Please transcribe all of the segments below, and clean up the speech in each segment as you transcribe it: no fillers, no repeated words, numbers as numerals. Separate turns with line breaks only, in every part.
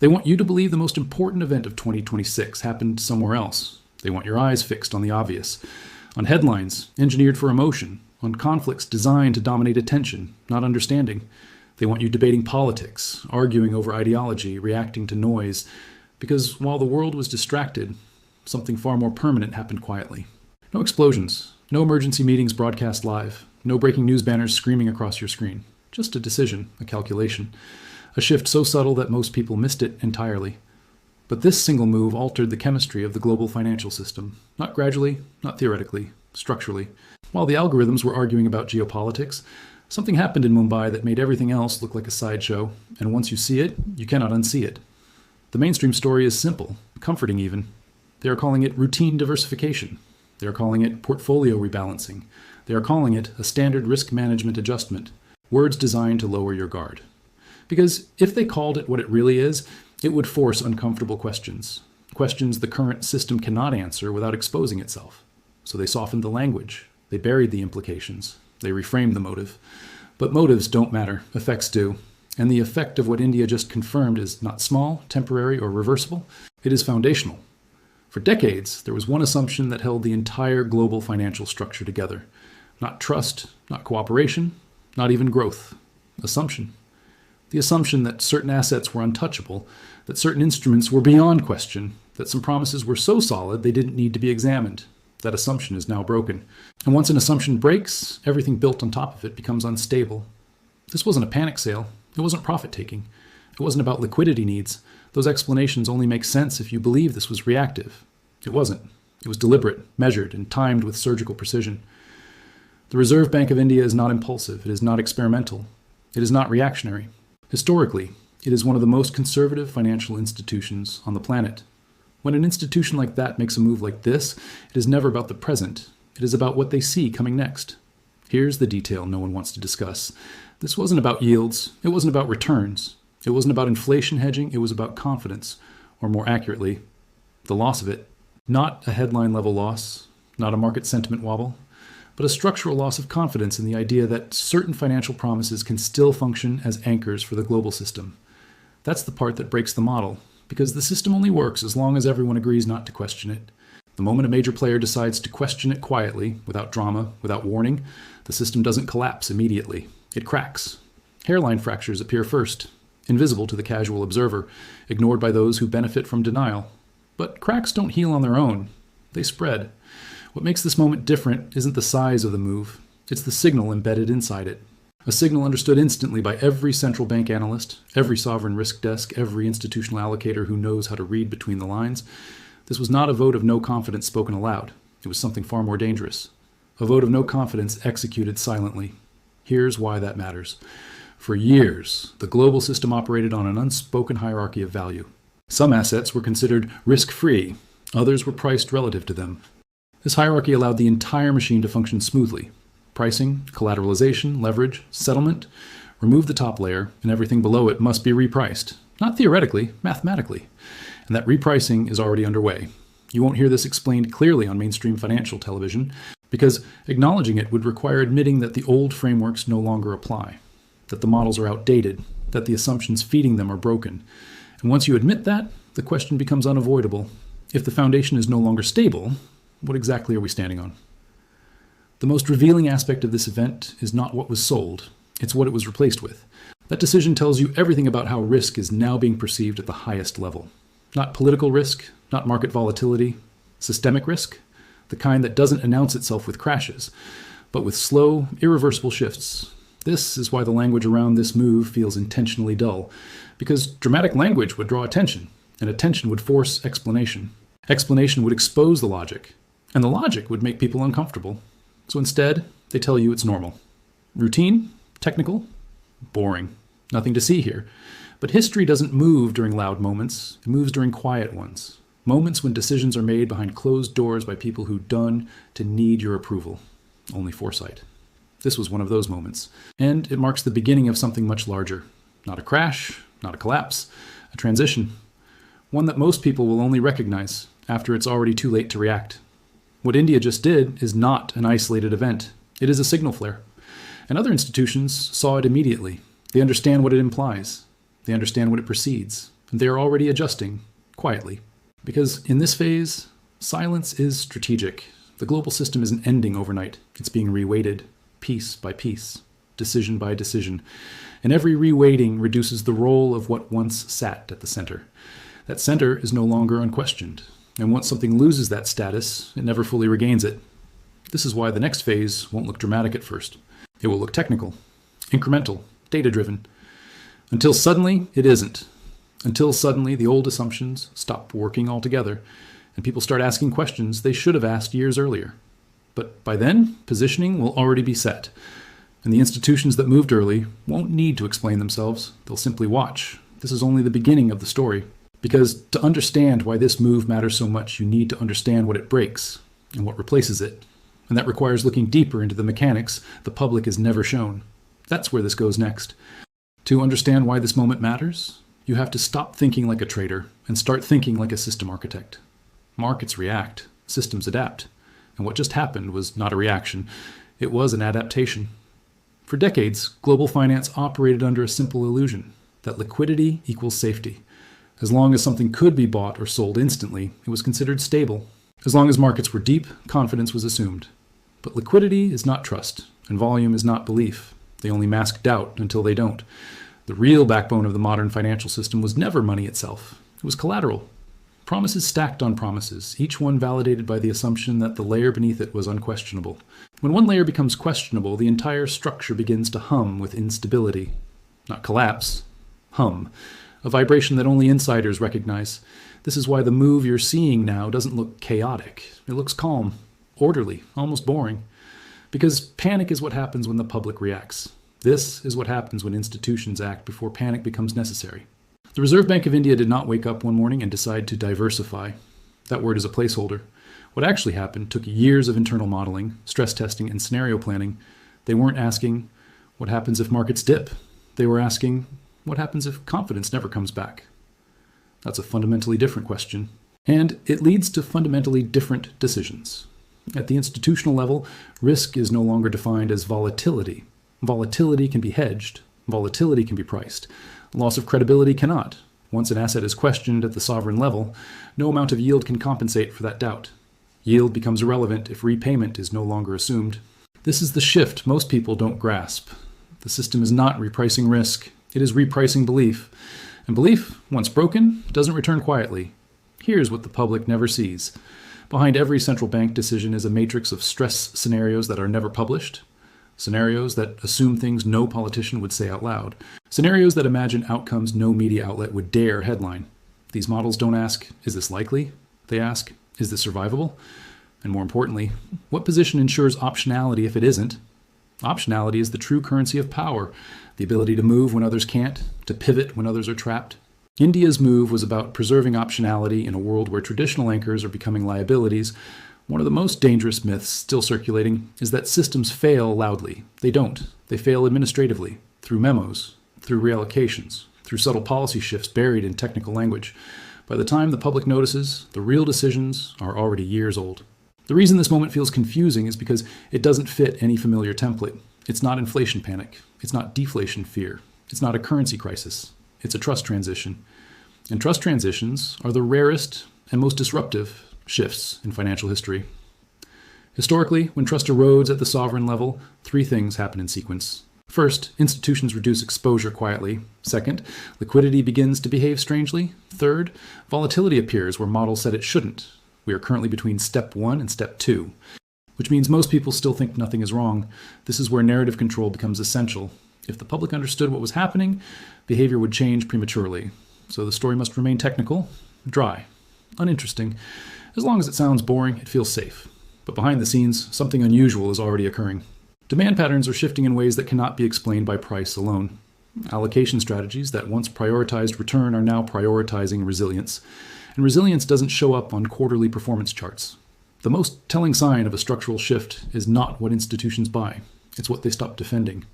They want you to believe the most important event of 2026 happened somewhere else. They want your eyes fixed on the obvious, on headlines engineered for emotion, on conflicts designed to dominate attention, not understanding. They want you debating politics, arguing over ideology, reacting to noise, because while the world was distracted, something far more permanent happened quietly. No explosions, no emergency meetings broadcast live, no breaking news banners screaming across your screen. Just a decision, a calculation, a shift so subtle that most people missed it entirely. But this single move altered the chemistry of the global financial system, not gradually, not theoretically, structurally. While the algorithms were arguing about geopolitics, something happened in Mumbai that made everything else look like a sideshow, and once you see it, you cannot unsee it. The mainstream story is simple, comforting even. They are calling it routine diversification. They are calling it portfolio rebalancing. They are calling it a standard risk management adjustment, words designed to lower your guard. Because if they called it what it really is, it would force uncomfortable questions, questions the current system cannot answer without exposing itself. So they softened the language. They buried the implications. They reframed the motive. But motives don't matter. Effects do. And the effect of what India just confirmed is not small, temporary, or reversible. It is foundational. For decades, there was one assumption that held the entire global financial structure together. Not trust, not cooperation, not even growth. Assumption. The assumption that certain assets were untouchable, that certain instruments were beyond question, that some promises were so solid they didn't need to be examined. That assumption is now broken. And once an assumption breaks, everything built on top of it becomes unstable. This wasn't a panic sale. It wasn't profit-taking. It wasn't about liquidity needs. Those explanations only make sense if you believe this was reactive. It wasn't. It was deliberate, measured, and timed with surgical precision. The Reserve Bank of India is not impulsive. It is not experimental. It is not reactionary. Historically, it is one of the most conservative financial institutions on the planet. When an institution like that makes a move like this, it is never about the present. It is about what they see coming next. Here's the detail no one wants to discuss. This wasn't about yields. It wasn't about returns. It wasn't about inflation hedging. It was about confidence, or more accurately, the loss of it. Not a headline-level loss, not a market sentiment wobble, but a structural loss of confidence in the idea that certain financial promises can still function as anchors for the global system. That's the part that breaks the model, because the system only works as long as everyone agrees not to question it. The moment a major player decides to question it quietly, without drama, without warning, the system doesn't collapse immediately. It cracks. Hairline fractures appear first, invisible to the casual observer, ignored by those who benefit from denial. But cracks don't heal on their own. They spread. What makes this moment different isn't the size of the move. It's the signal embedded inside it. A signal understood instantly by every central bank analyst, every sovereign risk desk, every institutional allocator who knows how to read between the lines. This was not a vote of no confidence spoken aloud. It was something far more dangerous. A vote of no confidence executed silently. Here's why that matters. For years, the global system operated on an unspoken hierarchy of value. Some assets were considered risk-free. Others were priced relative to them. This hierarchy allowed the entire machine to function smoothly. Pricing, collateralization, leverage, settlement. Remove the top layer, and everything below it must be repriced. Not theoretically, mathematically. And that repricing is already underway. You won't hear this explained clearly on mainstream financial television, because acknowledging it would require admitting that the old frameworks no longer apply, that the models are outdated, that the assumptions feeding them are broken. And once you admit that, the question becomes unavoidable. If the foundation is no longer stable, what exactly are we standing on? The most revealing aspect of this event is not what was sold, it's what it was replaced with. That decision tells you everything about how risk is now being perceived at the highest level. Not political risk, not market volatility, systemic risk, the kind that doesn't announce itself with crashes, but with slow, irreversible shifts. This is why the language around this move feels intentionally dull, because dramatic language would draw attention, and attention would force explanation. Explanation would expose the logic, and the logic would make people uncomfortable. So instead, they tell you it's normal. Routine, technical, boring. Nothing to see here. But history doesn't move during loud moments. It moves during quiet ones. Moments when decisions are made behind closed doors by people who done to need your approval. Only foresight. This was one of those moments. And it marks the beginning of something much larger. Not a crash, not a collapse, a transition. One that most people will only recognize after it's already too late to react. What India just did is not an isolated event. It is a signal flare. And other institutions saw it immediately. They understand what it implies. They understand what it precedes. and they are already adjusting, quietly. Because in this phase, silence is strategic. The global system isn't ending overnight. It's being reweighted, piece by piece, decision by decision. And every reweighting reduces the role of what once sat at the center. That center is no longer unquestioned. And once something loses that status, it never fully regains it. This is why the next phase won't look dramatic at first. It will look technical, incremental, data-driven. Until suddenly, it isn't. Until suddenly, the old assumptions stop working altogether, and people start asking questions they should have asked years earlier. But by then, positioning will already be set. And the institutions that moved early won't need to explain themselves. They'll simply watch. This is only the beginning of the story. Because to understand why this move matters so much, you need to understand what it breaks and what replaces it. And that requires looking deeper into the mechanics the public is never shown. That's where this goes next. To understand why this moment matters, you have to stop thinking like a trader and start thinking like a system architect. Markets react, systems adapt. And what just happened was not a reaction, it was an adaptation. For decades, global finance operated under a simple illusion that liquidity equals safety. As long as something could be bought or sold instantly, it was considered stable. As long as markets were deep, confidence was assumed. But liquidity is not trust, and volume is not belief. They only mask doubt until they don't. The real backbone of the modern financial system was never money itself. It was collateral. Promises stacked on promises, each one validated by the assumption that the layer beneath it was unquestionable. When one layer becomes questionable, the entire structure begins to hum with instability. Not collapse, hum. A vibration that only insiders recognize. This is why the move you're seeing now doesn't look chaotic. It looks calm, orderly, almost boring. Because panic is what happens when the public reacts. This is what happens when institutions act before panic becomes necessary. The Reserve Bank of India did not wake up one morning and decide to diversify. That word is a placeholder. What actually happened took years of internal modeling, stress testing, and scenario planning. They weren't asking, what happens if markets dip? They were asking, what happens if confidence never comes back? That's a fundamentally different question. And it leads to fundamentally different decisions. At the institutional level, risk is no longer defined as volatility. Volatility can be hedged. Volatility can be priced. Loss of credibility cannot. Once an asset is questioned at the sovereign level, no amount of yield can compensate for that doubt. Yield becomes irrelevant if repayment is no longer assumed. This is the shift most people don't grasp. The system is not repricing risk. It is repricing belief. And belief, once broken, doesn't return quietly. Here's what the public never sees. Behind every central bank decision is a matrix of stress scenarios that are never published. Scenarios that assume things no politician would say out loud. Scenarios that imagine outcomes no media outlet would dare headline. These models don't ask, is this likely? They ask, is this survivable? And more importantly, what position ensures optionality if it isn't? Optionality is the true currency of power, the ability to move when others can't, to pivot when others are trapped. India's move was about preserving optionality in a world where traditional anchors are becoming liabilities. One of the most dangerous myths still circulating is that systems fail loudly. They don't. They fail administratively, through memos, through reallocations, through subtle policy shifts buried in technical language. By the time the public notices, the real decisions are already years old. The reason this moment feels confusing is because it doesn't fit any familiar template. It's not inflation panic. It's not deflation fear. It's not a currency crisis. It's a trust transition. And trust transitions are the rarest and most disruptive shifts in financial history. Historically, when trust erodes at the sovereign level, three things happen in sequence. First, institutions reduce exposure quietly. Second, liquidity begins to behave strangely. Third, volatility appears where models said it shouldn't. We are currently between step 1 and step 2, which means most people still think nothing is wrong. This is where narrative control becomes essential. If the public understood what was happening, behavior would change prematurely. So the story must remain technical, dry, uninteresting. As long as it sounds boring, it feels safe. But behind the scenes, something unusual is already occurring. Demand patterns are shifting in ways that cannot be explained by price alone. Allocation strategies that once prioritized return are now prioritizing resilience. And resilience doesn't show up on quarterly performance charts. The most telling sign of a structural shift is not what institutions buy. It's what they stop defending.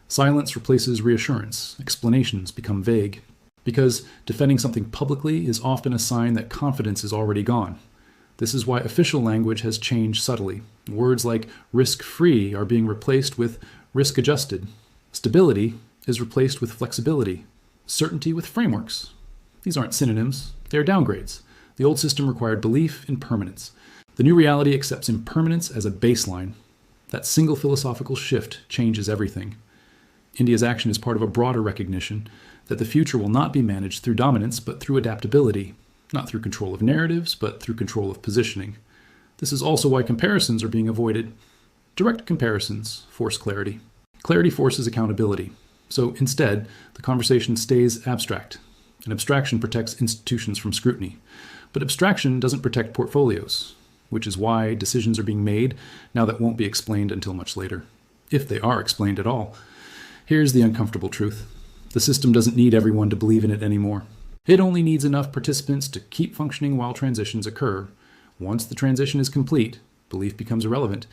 Silence replaces reassurance. Explanations become vague. Because defending something publicly is often a sign that confidence is already gone. This is why official language has changed subtly. Words like risk-free are being replaced with risk-adjusted. Stability is replaced with flexibility. Certainty with frameworks. These aren't synonyms, they are downgrades. The old system required belief in permanence. The new reality accepts impermanence as a baseline. That single philosophical shift changes everything. India's action is part of a broader recognition that the future will not be managed through dominance, but through adaptability, not through control of narratives, but through control of positioning. This is also why comparisons are being avoided. Direct comparisons force clarity. Clarity forces accountability. So instead, the conversation stays abstract. And abstraction protects institutions from scrutiny. But abstraction doesn't protect portfolios, which is why decisions are being made now that won't be explained until much later, if they are explained at all. Here's the uncomfortable truth. The system doesn't need everyone to believe in it anymore. It only needs enough participants to keep functioning while transitions occur. Once the transition is complete, belief becomes irrelevant.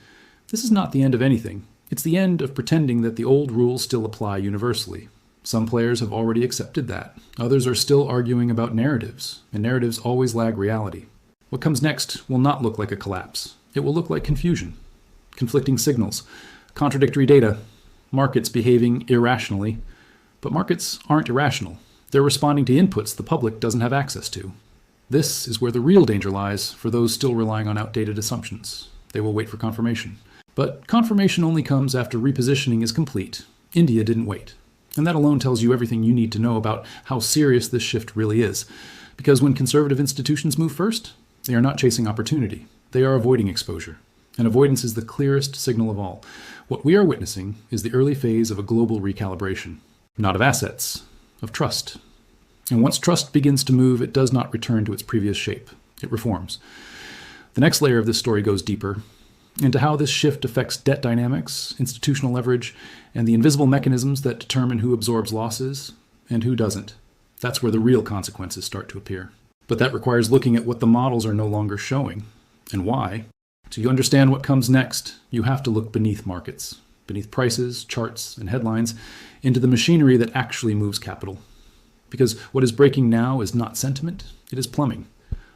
This is not the end of anything. It's the end of pretending that the old rules still apply universally. Some players have already accepted that. Others are still arguing about narratives, and narratives always lag reality. What comes next will not look like a collapse. It will look like confusion, conflicting signals, contradictory data, markets behaving irrationally. But markets aren't irrational. They're responding to inputs the public doesn't have access to. This is where the real danger lies for those still relying on outdated assumptions. They will wait for confirmation. But confirmation only comes after repositioning is complete. India didn't wait. And that alone tells you everything you need to know about how serious this shift really is. Because when conservative institutions move first, they are not chasing opportunity. They are avoiding exposure. And avoidance is the clearest signal of all. What we are witnessing is the early phase of a global recalibration. Not of assets, of trust. And once trust begins to move, it does not return to its previous shape. It reforms. The next layer of this story goes deeper into how this shift affects debt dynamics, institutional leverage, and the invisible mechanisms that determine who absorbs losses and who doesn't. That's where the real consequences start to appear. But that requires looking at what the models are no longer showing, and why. To understand what comes next, you have to look beneath markets, beneath prices, charts, and headlines, into the machinery that actually moves capital. Because what is breaking now is not sentiment, it is plumbing.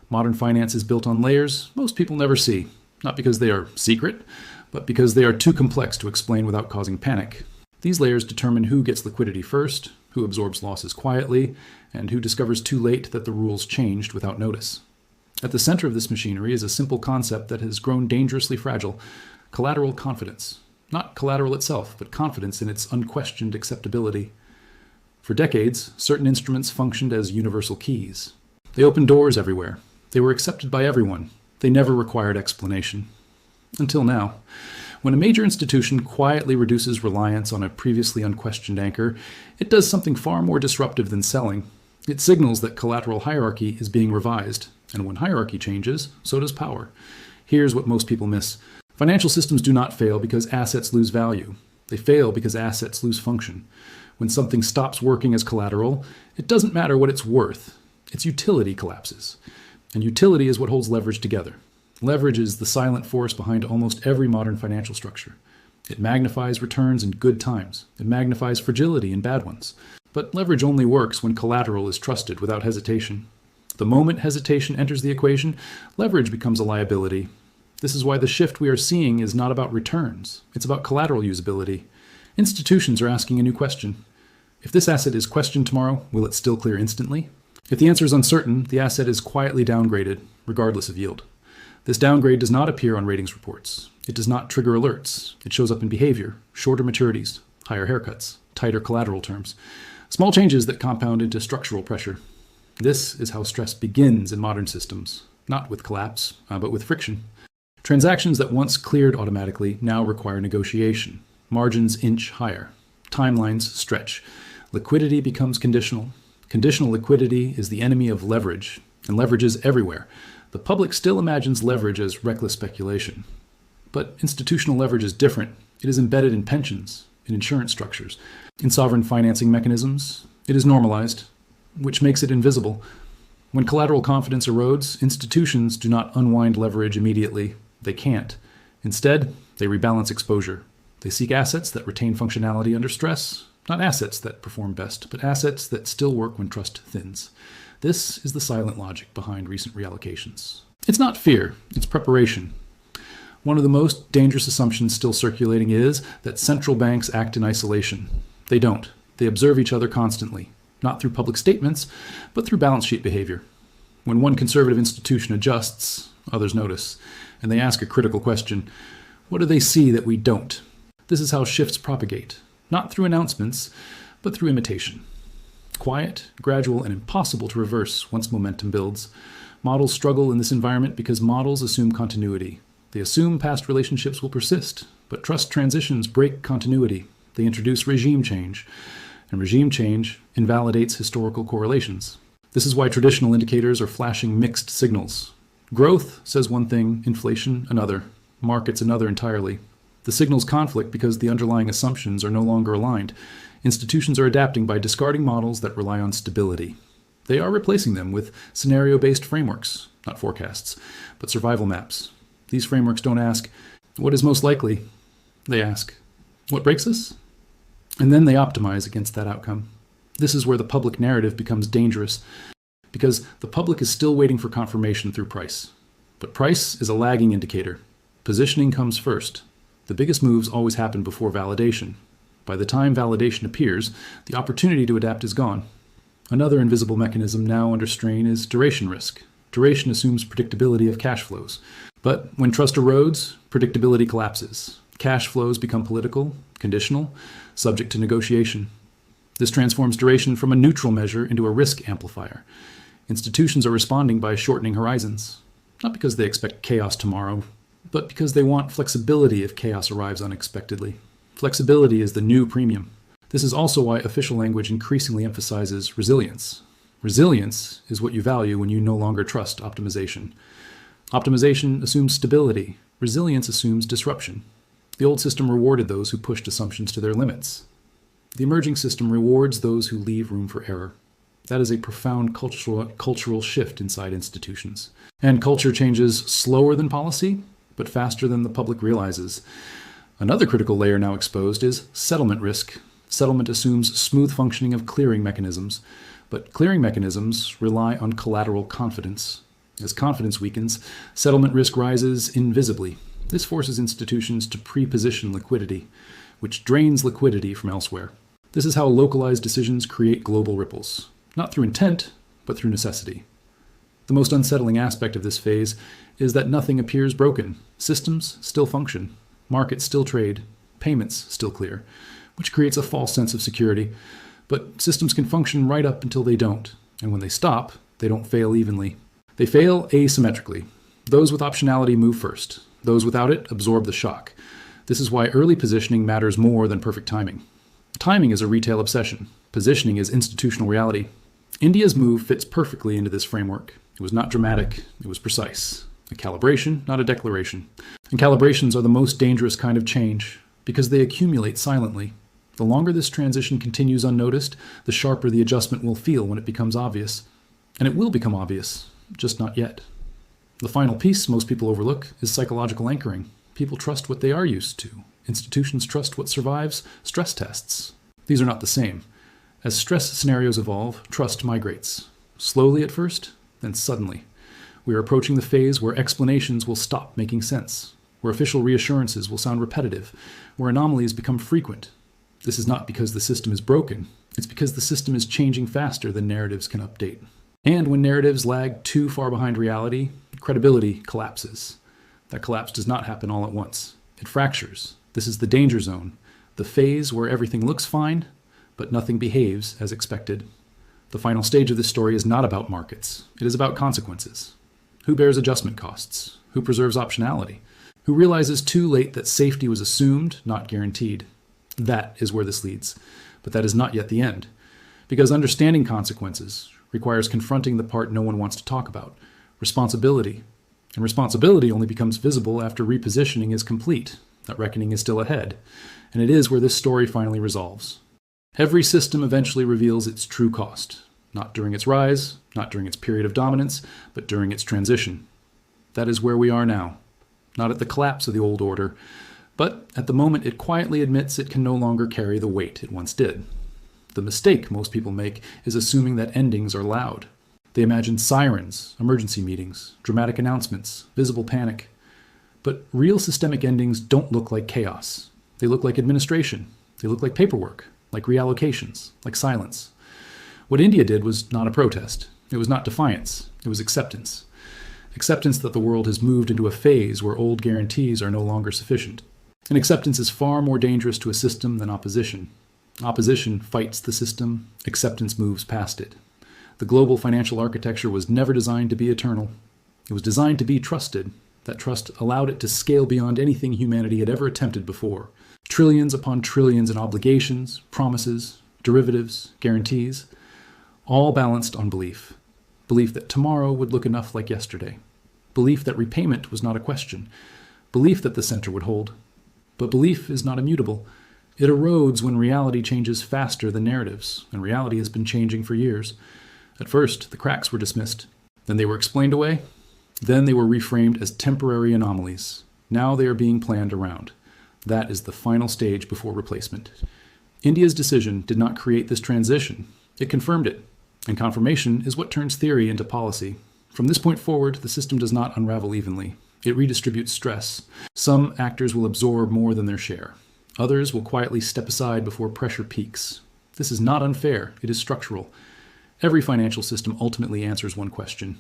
Modern finance is built on layers most people never see, not because they are secret, but because they are too complex to explain without causing panic. These layers determine who gets liquidity first, who absorbs losses quietly, and who discovers too late that the rules changed without notice. At the center of this machinery is a simple concept that has grown dangerously fragile: collateral confidence. Not collateral itself, but confidence in its unquestioned acceptability. For decades, certain instruments functioned as universal keys. They opened doors everywhere. They were accepted by everyone. They never required explanation. Until now. When a major institution quietly reduces reliance on a previously unquestioned anchor, it does something far more disruptive than selling. It signals that collateral hierarchy is being revised. And when hierarchy changes, so does power. Here's what most people miss. Financial systems do not fail because assets lose value. They fail because assets lose function. When something stops working as collateral, it doesn't matter what it's worth. Its utility collapses. And utility is what holds leverage together. Leverage is the silent force behind almost every modern financial structure. It magnifies returns in good times. It magnifies fragility in bad ones. But leverage only works when collateral is trusted without hesitation. The moment hesitation enters the equation, leverage becomes a liability. This is why the shift we are seeing is not about returns. It's about collateral usability. Institutions are asking a new question. If this asset is questioned tomorrow, will it still clear instantly? If the answer is uncertain, the asset is quietly downgraded, regardless of yield. This downgrade does not appear on ratings reports. It does not trigger alerts. It shows up in behavior, shorter maturities, higher haircuts, tighter collateral terms, small changes that compound into structural pressure. This is how stress begins in modern systems, not with collapse, but with friction. Transactions that once cleared automatically now require negotiation. Margins inch higher. Timelines stretch. Liquidity becomes conditional. Conditional liquidity is the enemy of leverage, and leverage is everywhere. The public still imagines leverage as reckless speculation. But institutional leverage is different. It is embedded in pensions, in insurance structures, in sovereign financing mechanisms. It is normalized, which makes it invisible. When collateral confidence erodes, institutions do not unwind leverage immediately. They can't. Instead, they rebalance exposure. They seek assets that retain functionality under stress, not assets that perform best, but assets that still work when trust thins. This is the silent logic behind recent reallocations. It's not fear, it's preparation. One of the most dangerous assumptions still circulating is that central banks act in isolation. They don't. They observe each other constantly. not through public statements, but through balance sheet behavior. When one conservative institution adjusts, others notice, and they ask a critical question: what do they see that we don't? This is how shifts propagate, not through announcements, but through imitation. Quiet, gradual, and impossible to reverse once momentum builds. Models struggle in this environment because models assume continuity. They assume past relationships will persist, but trust transitions break continuity. They introduce regime change, and regime change invalidates historical correlations. This is why traditional indicators are flashing mixed signals. Growth says one thing, inflation another, markets another entirely. The signals conflict because the underlying assumptions are no longer aligned. Institutions are adapting by discarding models that rely on stability. They are replacing them with scenario-based frameworks, not forecasts, but survival maps. These frameworks don't ask, what is most likely? They ask, what breaks us? And then they optimize against that outcome. This is where the public narrative becomes dangerous, because the public is still waiting for confirmation through price. But price is a lagging indicator. Positioning comes first. The biggest moves always happen before validation. By the time validation appears, the opportunity to adapt is gone. Another invisible mechanism now under strain is duration risk. Duration assumes predictability of cash flows. But when trust erodes, predictability collapses. Cash flows become political, conditional, subject to negotiation. This transforms duration from a neutral measure into a risk amplifier. Institutions are responding by shortening horizons, not because they expect chaos tomorrow, but because they want flexibility if chaos arrives unexpectedly. Flexibility is the new premium. This is also why official language increasingly emphasizes resilience. Resilience is what you value when you no longer trust optimization. Optimization assumes stability. Resilience assumes disruption. The old system rewarded those who pushed assumptions to their limits. The emerging system rewards those who leave room for error. That is a profound cultural shift inside institutions. And culture changes slower than policy, but faster than the public realizes. Another critical layer now exposed is settlement risk. Settlement assumes smooth functioning of clearing mechanisms, but clearing mechanisms rely on collateral confidence. As confidence weakens, settlement risk rises invisibly. This forces institutions to pre-position liquidity, which drains liquidity from elsewhere. This is how localized decisions create global ripples, not through intent, but through necessity. The most unsettling aspect of this phase is that nothing appears broken. Systems still function, markets still trade, payments still clear, which creates a false sense of security. But systems can function right up until they don't, and when they stop, they don't fail evenly. They fail asymmetrically. Those with optionality move first. Those without it absorb the shock. This is why early positioning matters more than perfect timing. Timing is a retail obsession. Positioning is institutional reality. India's move fits perfectly into this framework. It was not dramatic, it was precise. A calibration, not a declaration. And calibrations are the most dangerous kind of change, because they accumulate silently. The longer this transition continues unnoticed, the sharper the adjustment will feel when it becomes obvious. And it will become obvious, just not yet. The final piece most people overlook is psychological anchoring. People trust what they are used to. Institutions trust what survives stress tests. These are not the same. As stress scenarios evolve, trust migrates. Slowly at first, then suddenly. We are approaching the phase where explanations will stop making sense, where official reassurances will sound repetitive, where anomalies become frequent. This is not because the system is broken. It's because the system is changing faster than narratives can update. And when narratives lag too far behind reality, credibility collapses. That collapse does not happen all at once. It fractures. This is the danger zone, the phase where everything looks fine, but nothing behaves as expected. The final stage of this story is not about markets. It is about consequences. Who bears adjustment costs? Who preserves optionality? Who realizes too late that safety was assumed, not guaranteed? That is where this leads. But that is not yet the end. Because understanding consequences requires confronting the part no one wants to talk about, responsibility. And responsibility only becomes visible after repositioning is complete. That reckoning is still ahead. And it is where this story finally resolves. Every system eventually reveals its true cost, not during its rise, not during its period of dominance, but during its transition. That is where we are now, not at the collapse of the old order, but at the moment it quietly admits it can no longer carry the weight it once did. The mistake most people make is assuming that endings are loud. They imagine sirens, emergency meetings, dramatic announcements, visible panic. But real systemic endings don't look like chaos. They look like administration. They look like paperwork, like reallocations, like silence. What India did was not a protest. It was not defiance. It was acceptance. Acceptance that the world has moved into a phase where old guarantees are no longer sufficient. And acceptance is far more dangerous to a system than opposition. Opposition fights the system. Acceptance moves past it. The global financial architecture was never designed to be eternal. It was designed to be trusted. That trust allowed it to scale beyond anything humanity had ever attempted before. Trillions upon trillions in obligations, promises, derivatives, guarantees, all balanced on belief. Belief that tomorrow would look enough like yesterday. Belief that repayment was not a question. Belief that the center would hold. But belief is not immutable. It erodes when reality changes faster than narratives, and reality has been changing for years. At first, the cracks were dismissed. Then they were explained away. Then they were reframed as temporary anomalies. Now they are being planned around. That is the final stage before replacement. India's decision did not create this transition. It confirmed it. And confirmation is what turns theory into policy. From this point forward, the system does not unravel evenly. It redistributes stress. Some actors will absorb more than their share. Others will quietly step aside before pressure peaks. This is not unfair. It is structural. Every financial system ultimately answers one question.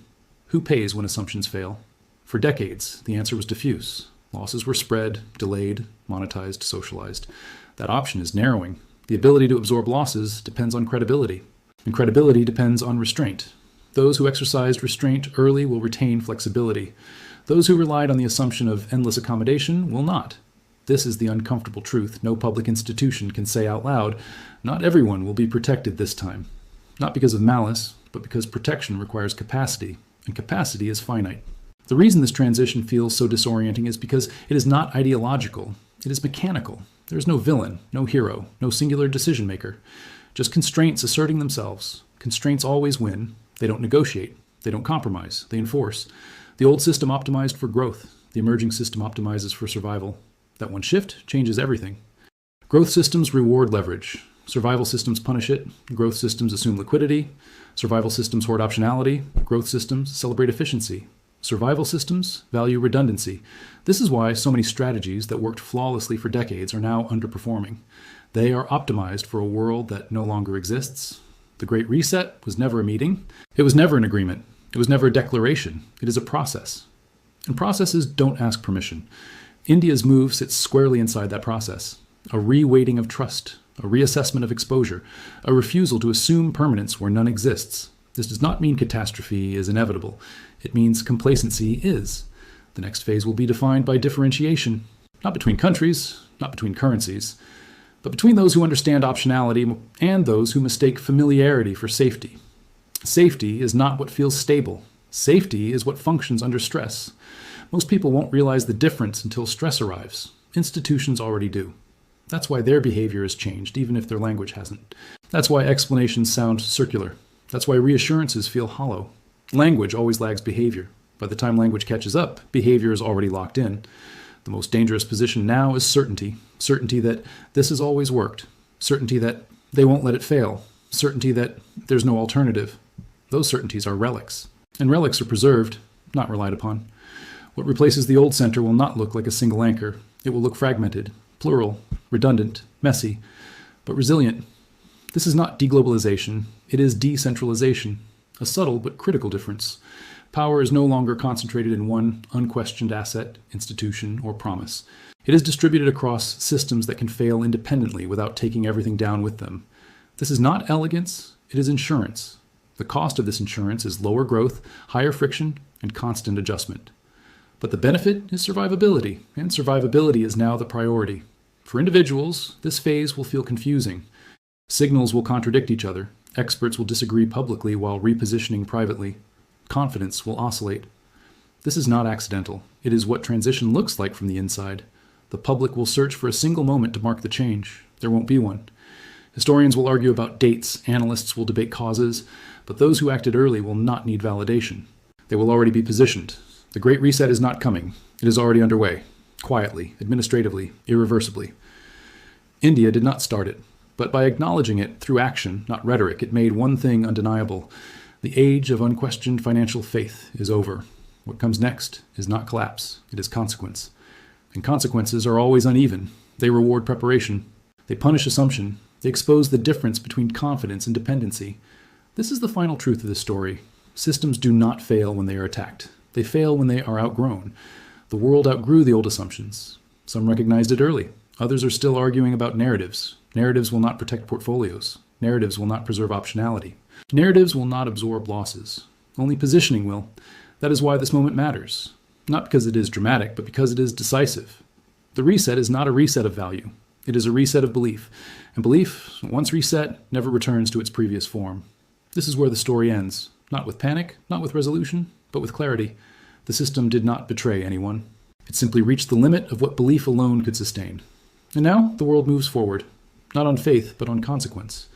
Who pays when assumptions fail? For decades, the answer was diffuse. Losses were spread, delayed, monetized, socialized. That option is narrowing. The ability to absorb losses depends on credibility. And credibility depends on restraint. Those who exercised restraint early will retain flexibility. Those who relied on the assumption of endless accommodation will not. This is the uncomfortable truth no public institution can say out loud. Not everyone will be protected this time. Not because of malice, but because protection requires capacity, and capacity is finite. The reason this transition feels so disorienting is because it is not ideological. It is mechanical. There is no villain, no hero, no singular decision maker. Just constraints asserting themselves. Constraints always win. They don't negotiate. They don't compromise. They enforce. The old system optimized for growth. The emerging system optimizes for survival. That one shift changes everything. Growth systems reward leverage. Survival systems punish it. Growth systems assume liquidity. Survival systems hoard optionality. Growth systems celebrate efficiency. Survival systems value redundancy. This is why so many strategies that worked flawlessly for decades are now underperforming. They are optimized for a world that no longer exists. The Great Reset was never a meeting. It was never an agreement. It was never a declaration. It is a process. And processes don't ask permission. India's move sits squarely inside that process. A reweighting of trust, a reassessment of exposure, a refusal to assume permanence where none exists. This does not mean catastrophe is inevitable. It means complacency is. The next phase will be defined by differentiation, not between countries, not between currencies, but between those who understand optionality and those who mistake familiarity for safety. Safety is not what feels stable. Safety is what functions under stress. Most people won't realize the difference until stress arrives. Institutions already do. That's why their behavior has changed, even if their language hasn't. That's why explanations sound circular. That's why reassurances feel hollow. Language always lags behavior. By the time language catches up, behavior is already locked in. The most dangerous position now is certainty. Certainty that this has always worked. Certainty that they won't let it fail. Certainty that there's no alternative. Those certainties are relics. And relics are preserved, not relied upon. What replaces the old center will not look like a single anchor. It will look fragmented, plural, redundant, messy, but resilient. This is not deglobalization. It is decentralization. A subtle but critical difference. Power is no longer concentrated in one unquestioned asset, institution, or promise. It is distributed across systems that can fail independently without taking everything down with them. This is not elegance, it is insurance. The cost of this insurance is lower growth, higher friction, and constant adjustment. But the benefit is survivability, and survivability is now the priority. For individuals, this phase will feel confusing. Signals will contradict each other. Experts will disagree publicly while repositioning privately. Confidence will oscillate. This is not accidental. It is what transition looks like from the inside. The public will search for a single moment to mark the change. There won't be one. Historians will argue about dates, analysts will debate causes, but those who acted early will not need validation. They will already be positioned. The Great Reset is not coming. It is already underway. Quietly, administratively, irreversibly. India did not start it, but by acknowledging it through action, not rhetoric, it made one thing undeniable. The age of unquestioned financial faith is over. What comes next is not collapse, it is consequence. And consequences are always uneven. They reward preparation. They punish assumption. They expose the difference between confidence and dependency. This is the final truth of this story. Systems do not fail when they are attacked. They fail when they are outgrown. The world outgrew the old assumptions. Some recognized it early. Others are still arguing about narratives. Narratives will not protect portfolios. Narratives will not preserve optionality. Narratives will not absorb losses. Only positioning will. That is why this moment matters. Not because it is dramatic, but because it is decisive. The reset is not a reset of value. It is a reset of belief. And belief, once reset, never returns to its previous form. This is where the story ends. Not with panic, not with resolution, but with clarity. The system did not betray anyone. It simply reached the limit of what belief alone could sustain. And now the world moves forward. Not on faith, but on consequence.